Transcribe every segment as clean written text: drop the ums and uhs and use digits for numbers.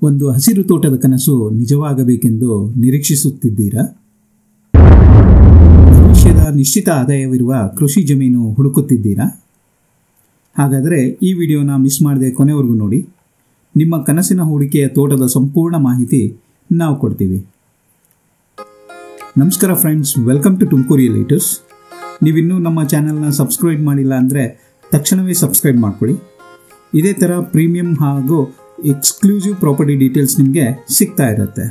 ಒಂದು ಹಸಿರು ತೋಟದ ಕನಸು ನಿಜವಾಗಬೇಕೆಂದು ನಿರೀಕ್ಷಿಸುತ್ತಿದ್ದೀರಾ? ಭವಿಷ್ಯದ ನಿಶ್ಚಿತ ಆದಾಯವಿರುವ ಕೃಷಿ ಜಮೀನು ಹುಡುಕುತ್ತಿದ್ದೀರಾ? ಹಾಗಾದರೆ ಈ ವಿಡಿಯೋನ ಮಿಸ್ ಮಾಡದೆ ಕೊನೆವರೆಗೂ ನೋಡಿ. ನಿಮ್ಮ ಕನಸಿನ ಹೂಡಿಕೆಯ ತೋಟದ ಸಂಪೂರ್ಣ ಮಾಹಿತಿ ನಾವು ಕೊಡ್ತೀವಿ. ನಮಸ್ಕಾರ friends, welcome to Tumakuru realtors. ನೀವಿನ್ನೂ ನಮ್ಮ ಚಾನೆಲ್ನ ಸಬ್ಸ್ಕ್ರೈಬ್ ಮಾಡಿಲ್ಲ ಅಂದರೆ ತಕ್ಷಣವೇ ಸಬ್ಸ್ಕ್ರೈಬ್ ಮಾಡ್ಕೊಳ್ಳಿ. ಇದೇ ಥರ ಪ್ರೀಮಿಯಂ ಹಾಗೂ ಎಕ್ಸ್ಕ್ಲೂಸಿವ್ ಪ್ರಾಪರ್ಟಿ ಡೀಟೇಲ್ಸ್ ನಿಮಗೆ ಸಿಗ್ತಾ ಇರುತ್ತೆ.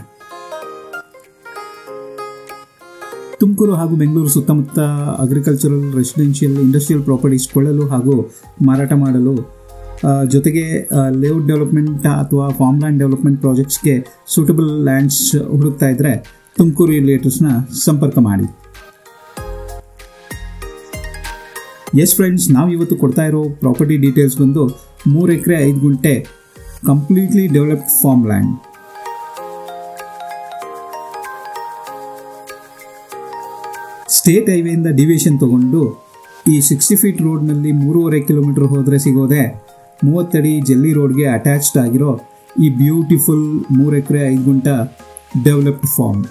ತುಮಕೂರು ಹಾಗೂ ಬೆಂಗಳೂರು ಸುತ್ತಮುತ್ತ ಅಗ್ರಿಕಲ್ಚರಲ್, ರೆಸಿಡೆನ್ಷಿಯಲ್, ಇಂಡಸ್ಟ್ರಿಯಲ್ ಪ್ರಾಪರ್ಟೀಸ್ ಕೊಳ್ಳಲು ಹಾಗೂ ಮಾರಾಟ ಮಾಡಲು, ಜೊತೆಗೆ ಲೇಔಟ್ ಡೆವಲಪ್ಮೆಂಟ್ ಅಥವಾ ಫಾರ್ಮ್ ಲ್ಯಾಂಡ್ ಡೆವಲಪ್ಮೆಂಟ್ ಪ್ರಾಜೆಕ್ಟ್ಸ್ಗೆ ಸೂಟಬಲ್ ಲ್ಯಾಂಡ್ಸ್ ಹುಡುಕ್ತಾ ಇದ್ದರೆ ತುಮಕೂರು ರಿಯಲ್ಟರ್ಸ್ನ ಸಂಪರ್ಕ ಮಾಡಿ. ಎಸ್ ಫ್ರೆಂಡ್ಸ್, ನಾವು ಇವತ್ತು ಕೊಡ್ತಾ ಇರೋ ಪ್ರಾಪರ್ಟಿ ಡೀಟೇಲ್ಸ್ ಬಂದು 3 ಎಕರೆ 5 ಗುಂಟೆ completely developed farm land. State ಹೈವೇಯಿಂದ ಡಿವಿಯೇಷನ್ ತಗೊಂಡು ಈ 60 ಫೀಟ್ ರೋಡ್ನಲ್ಲಿ 3.5 ಕಿಲೋಮೀಟರ್ ಹೋದರೆ ಸಿಗೋದೆ 30 ಅಡಿ ಜಲ್ಲಿ ರೋಡ್ಗೆ ಅಟ್ಯಾಚ್ಡ್ ಆಗಿರೋ ಈ ಬ್ಯೂಟಿಫುಲ್ 3 ಎಕರೆ 5 ಗುಂಟ ಡೆವಲಪ್ಡ್ ಫಾರ್ಮ್.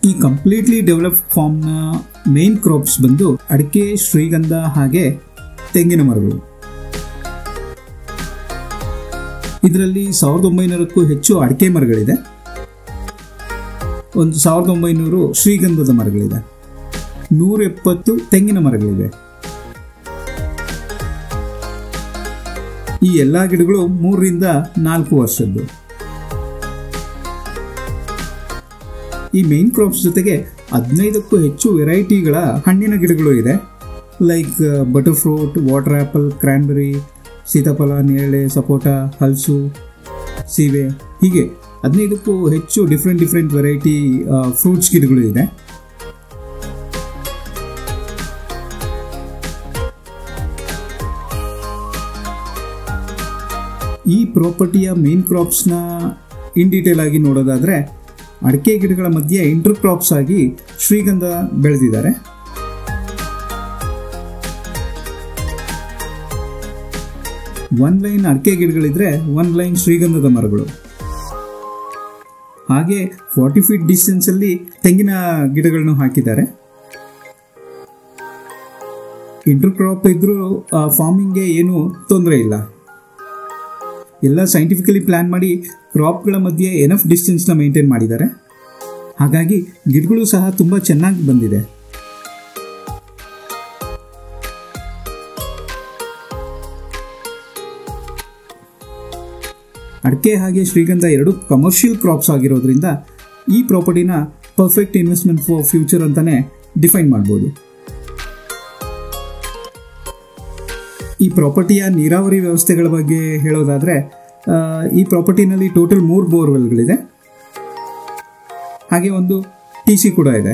ಈ ಕಂಪ್ಲೀಟ್ಲಿ ಡೆವಲಪ್ಡ್ ಫಾರ್ಮ್ನ ಮೇನ್ ಕ್ರಾಪ್ಸ್ ಬಂದು ಅಡಿಕೆ, ಶ್ರೀಗಂಧ ಹಾಗೆ ತೆಂಗಿನ ಮರಗಳು. ಇದರಲ್ಲಿ 1900ಕ್ಕೂ ಹೆಚ್ಚು ಅಡಿಕೆ ಮರಗಳಿದೆ, 1900 ಶ್ರೀಗಂಧದ ಮರಗಳಿದೆ, 170 ತೆಂಗಿನ ಮರಗಳಿವೆ. ಈ ಎಲ್ಲ ಗಿಡಗಳು 3 ರಿಂದ 4 ವರ್ಷದ್ದು. ಈ ಮೇನ್ ಕ್ರಾಪ್ಸ್ ಜೊತೆಗೆ 15ಕ್ಕೂ ಹೆಚ್ಚು ವೆರೈಟಿಗಳ ಹಣ್ಣಿನ ಗಿಡಗಳು ಇದೆ. Like butter fruit, water apple, cranberry, ಸೀತಾಫಲ, ನೇರಳೆ, ಸಪೋಟ, ಹಲಸು, ಸೀಬೆ, ಹೀಗೆ 15ಕ್ಕೂ ಹೆಚ್ಚು ಡಿಫ್ರೆಂಟ್ ವೆರೈಟಿ ಫ್ರೂಟ್ಸ್ ಗಿಡಗಳು ಇದೆ. ಈ ಪ್ರಾಪರ್ಟಿಯ ಮೇನ್ ಕ್ರಾಪ್ಸ್ನ ಇನ್ ಡೀಟೇಲ್ ಆಗಿ ನೋಡೋದಾದರೆ, ಅಡಿಕೆ ಗಿಡಗಳ ಮಧ್ಯೆ ಇಂಟರ್ ಕ್ರಾಪ್ಸ್ ಆಗಿ ಶ್ರೀಗಂಧ ಬೆಳೆದಿದ್ದಾರೆ. ಒನ್ ಲೈನ್ ಅಡಿಕೆ ಗಿಡಗಳಿದ್ರೆ 1 ಲೈನ್ ಶ್ರೀಗಂಧದ ಮರಗಳು. ಹಾಗೆ 40 ಫೀಟ್ ಡಿಸ್ಟೆನ್ಸ್ ಅಲ್ಲಿ ತೆಂಗಿನ ಗಿಡಗಳನ್ನು ಹಾಕಿದ್ದಾರೆ. ಇಂಟರ್ ಕ್ರಾಪ್ ಇದ್ರೂ ಫಾರ್ಮಿಂಗ್ಗೆ ಏನು ತೊಂದರೆ ಇಲ್ಲ. ಎಲ್ಲ ಸೈಂಟಿಫಿಕಲಿ ಪ್ಲಾನ್ ಮಾಡಿ ಕ್ರಾಪ್ಗಳ ಮಧ್ಯೆ ಎನಫ್ ಡಿಸ್ಟೆನ್ಸ್ನ ಮೇಂಟೈನ್ ಮಾಡಿದ್ದಾರೆ. ಹಾಗಾಗಿ ಗಿಡಗಳು ಸಹ ತುಂಬ ಚೆನ್ನಾಗಿ ಬಂದಿದೆ. ಅಡಿಕೆ ಹಾಗೆ ಶ್ರೀಗಂಧ 2 ಕಮರ್ಷಿಯಲ್ ಕ್ರಾಪ್ಸ್ ಆಗಿರೋದ್ರಿಂದ ಈ ಪ್ರಾಪರ್ಟಿನ ಪರ್ಫೆಕ್ಟ್ ಇನ್ವೆಸ್ಟ್ಮೆಂಟ್ ಫಾರ್ ಫ್ಯೂಚರ್ ಅಂತಾನೆ ಡಿಫೈನ್ ಮಾಡ್ಬೋದು. ಈ ಪ್ರಾಪರ್ಟಿಯ ನೀರಾವರಿ ವ್ಯವಸ್ಥೆಗಳ ಬಗ್ಗೆ ಹೇಳೋದಾದರೆ, ಈ ಪ್ರಾಪರ್ಟಿನಲ್ಲಿ ಟೋಟಲ್ 3 ಬೋರ್ವೆಲ್ಗಳಿದೆ, ಹಾಗೆ ಒಂದು TC ಕೂಡ ಇದೆ.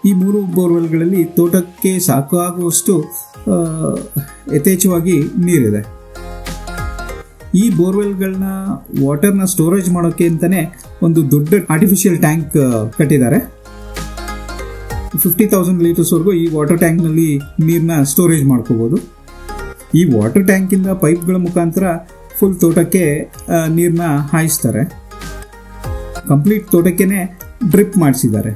ಈ 3 ಬೋರ್ವೆಲ್ಗಳಲ್ಲಿ ತೋಟಕ್ಕೆ ಸಾಕಾಗುವಷ್ಟು ಯಥೇಚ್ಛವಾಗಿ ನೀರಿದೆ. ಈ ಬೋರ್ವೆಲ್ಗಳನ್ನ ವಾಟರ್ನ ಸ್ಟೋರೇಜ್ ಮಾಡೋಕ್ಕೆ ಅಂತಾನೆ ಒಂದು ದೊಡ್ಡ ಆರ್ಟಿಫಿಷಿಯಲ್ ಟ್ಯಾಂಕ್ ಕಟ್ಟಿದ್ದಾರೆ. 50,000 ಲೀಟರ್ಸ್ವರೆಗೂ ಈ ವಾಟರ್ ಟ್ಯಾಂಕ್ನಲ್ಲಿ ನೀರನ್ನ ಸ್ಟೋರೇಜ್ ಮಾಡ್ಕೋಬಹುದು. ಈ ವಾಟರ್ ಟ್ಯಾಂಕಿಂದ ಪೈಪ್ಗಳ ಮುಖಾಂತರ ಫುಲ್ ತೋಟಕ್ಕೆ ನೀರನ್ನ ಹಾಯಿಸ್ತಾರೆ. ಕಂಪ್ಲೀಟ್ ತೋಟಕ್ಕೇನೆ ಡ್ರಿಪ್ ಮಾಡಿಸಿದ್ದಾರೆ.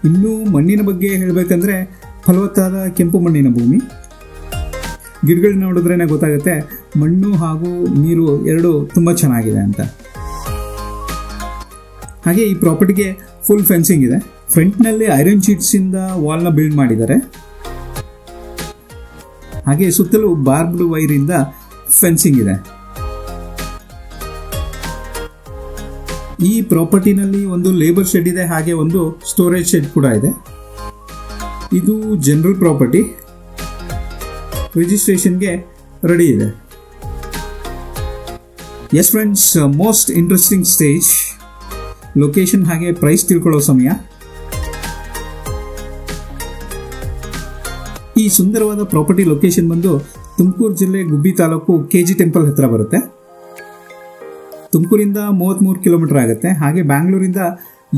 ಇನ್ನು ಮಣ್ಣಿನ ಬಗ್ಗೆ ಹೇಳಬೇಕಂದ್ರೆ, ಫಲವತ್ತಾದ ಕೆಂಪು ಮಣ್ಣಿನ ಭೂಮಿ. ಗಿಡಗಳನ್ನ ನೋಡಿದ್ರೇ ಗೊತ್ತಾಗುತ್ತೆ ಮಣ್ಣು ಹಾಗೂ ನೀರು ಎರಡು ತುಂಬ ಚೆನ್ನಾಗಿದೆ ಅಂತ. ಹಾಗೆ ಈ ಪ್ರಾಪರ್ಟಿಗೆ ಫುಲ್ ಫೆನ್ಸಿಂಗ್ ಇದೆ. ಫ್ರಂಟ್ನಲ್ಲಿ ಐರನ್ ಶೀಟ್ಸಿಂದ ವಾಲ್ನ ಬಿಲ್ಡ್ ಮಾಡಿದ್ದಾರೆ. ಹಾಗೆ ಸುತ್ತಲೂ ಬಾರ್ಬ್ಡ್ ವೈರಿಂದ ಫೆನ್ಸಿಂಗ್ ಇದೆ. ಈ ಪ್ರಾಪರ್ಟಿನಲ್ಲಿ ಒಂದು ಲೇಬರ್ ಶೆಡ್ ಇದೆ, ಹಾಗೆ ಒಂದು ಸ್ಟೋರೇಜ್ ಶೆಡ್ ಕೂಡ ಇದೆ. ಇದು ಜನರಲ್ ಪ್ರಾಪರ್ಟಿ, ರಿಜಿಸ್ಟ್ರೇಷನ್ಗೆ ರೆಡಿ ಇದೆ. S friends, most interesting stage, location ಹಾಗೆ ಪ್ರೈಸ್ ತಿಳ್ಕೊಳ್ಳೋ ಸಮಯ. ಈ ಸುಂದರವಾದ ಪ್ರಾಪರ್ಟಿ ಲೊಕೇಶನ್ ಬಂದು ತುಮಕೂರು ಜಿಲ್ಲೆ ಗುಬ್ಬಿ ತಾಲೂಕು KG ಟೆಂಪಲ್ ಹತ್ರ ಬರುತ್ತೆ. ತುಮಕೂರಿಂದ 33 ಕಿಲೋಮೀಟರ್ ಆಗುತ್ತೆ. ಹಾಗೆ ಬ್ಯಾಂಗ್ಳೂರಿಂದ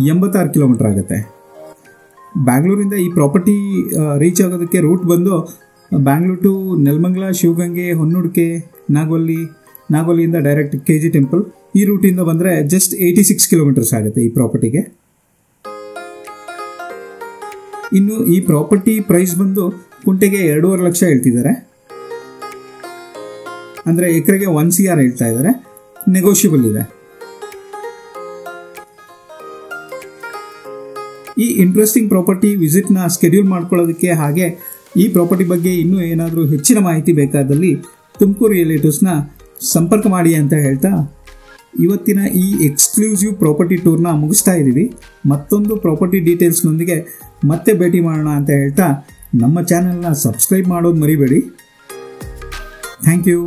86 ಕಿಲೋಮೀಟರ್ ಆಗುತ್ತೆ. ಬ್ಯಾಂಗ್ಳೂರಿಂದ ಈ ಪ್ರಾಪರ್ಟಿ ರೀಚ್ ಆಗೋದಕ್ಕೆ ರೂಟ್ ಬಂದು ಬ್ಯಾಂಗ್ಳೂರ್ ಟು ನೆಲಮಂಗಲ, ಶಿವಗಂಗೆ, ಹೊನ್ನೂಡಿಕೆ, ನಾಗೋಲಿಯಿಂದ ಡೈರೆಕ್ಟ್ KG ಟೆಂಪಲ್. ಈ ರೂಟಿಂದ ಬಂದರೆ ಜಸ್ಟ್ 86 ಕಿಲೋಮೀಟರ್ಸ್ ಆಗುತ್ತೆ ಈ ಪ್ರಾಪರ್ಟಿಗೆ. ಇನ್ನು ಈ ಪ್ರಾಪರ್ಟಿ ಪ್ರೈಸ್ ಬಂದು ಕುಂಟೆಗೆ 2.5 ಲಕ್ಷ ಹೇಳ್ತಿದ್ದಾರೆ. ಅಂದರೆ ಎಕರೆಗೆ 1 CR ಹೇಳ್ತಾ ಇದ್ದಾರೆ. ನೆಗೋಷಿಯಬಲ್ ಇದೆ. ಈ ಇಂಟ್ರೆಸ್ಟಿಂಗ್ ಪ್ರಾಪರ್ಟಿ ವಿಸಿಟ್ನ ಸ್ಕೆಡ್ಯೂಲ್ ಮಾಡ್ಕೊಳ್ಳೋದಕ್ಕೆ ಹಾಗೆ ಈ ಪ್ರಾಪರ್ಟಿ ಬಗ್ಗೆ ಇನ್ನೂ ಏನಾದರೂ ಹೆಚ್ಚಿನ ಮಾಹಿತಿ ಬೇಕಾದಲ್ಲಿ ತುಮಕೂರು ರಿಯಲ್ಟರ್ಸ್ನ ಸಂಪರ್ಕ ಮಾಡಿ ಅಂತ ಹೇಳ್ತಾ ಇವತ್ತಿನ ಈ ಎಕ್ಸ್ಕ್ಲೂಸಿವ್ ಪ್ರಾಪರ್ಟಿ ಟೂರ್ನ ಮುಗಿಸ್ತಾ ಇದ್ದೀವಿ. ಮತ್ತೊಂದು ಪ್ರಾಪರ್ಟಿ ಡೀಟೇಲ್ಸ್ನೊಂದಿಗೆ ಮತ್ತೆ ಭೇಟಿ ಮಾಡೋಣ ಅಂತ ಹೇಳ್ತಾ ನಮ್ಮ ಚಾನೆಲ್ನ ಸಬ್ಸ್ಕ್ರೈಬ್ ಮಾಡೋದು ಮರಿಬೇಡಿ. Thank you.